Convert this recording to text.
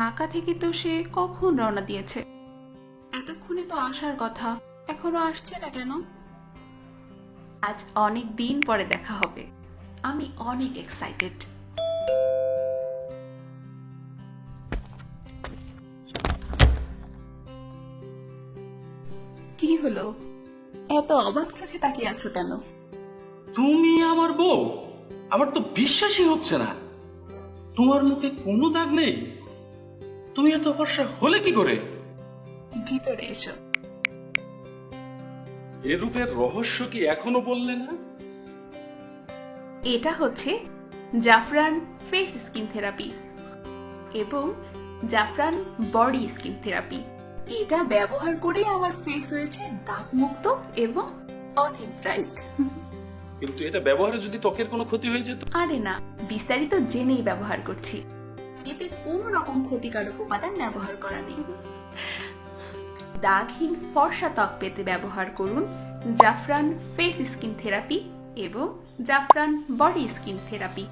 ঢাকা থেকে তো সে কখন রওনা দিয়েছে? এতক্ষণে তো আসার কথা, এখনো আসছে না কেন? আজ অনেক দিন পরে দেখা হবে, আমি অনেক এক্সাইটেড। কি হলো, এত অবাক চোখে তাকিয়ে আছো কেন? তুমি আমার বউ? আমার তো বিশ্বাসই হচ্ছে না। তোমার মুখে কোনো দাগ নেই। তুমি এত ফর্সা হলে কি করে? ভিতরে এসো। এ রূপের রহস্য কি এখনো বললে না? এটা হচ্ছে জাফরান ফেস স্কিন থেরাপি এবং জাফরান বডি স্কিন থেরাপি। এটা ব্যবহার করে আমার ফেস হয়েছে দাগমুক্ত এবং অনেক ব্রাইট। কিন্তু এটা ব্যবহারে যদি ত্বকের কোনো ক্ষতি হয়ে যেত? আরে না, বিস্তারিত জেনেই ব্যবহার করছি। এতে কোন রকম ক্ষতিকারক উপাদান ব্যবহার করা নেই। দাগহীন ফর্সা ত্বক পেতে ব্যবহার করুন জাফরান ফেস স্কিন থেরাপি এবং জাফরান বডি স্কিন থেরাপি।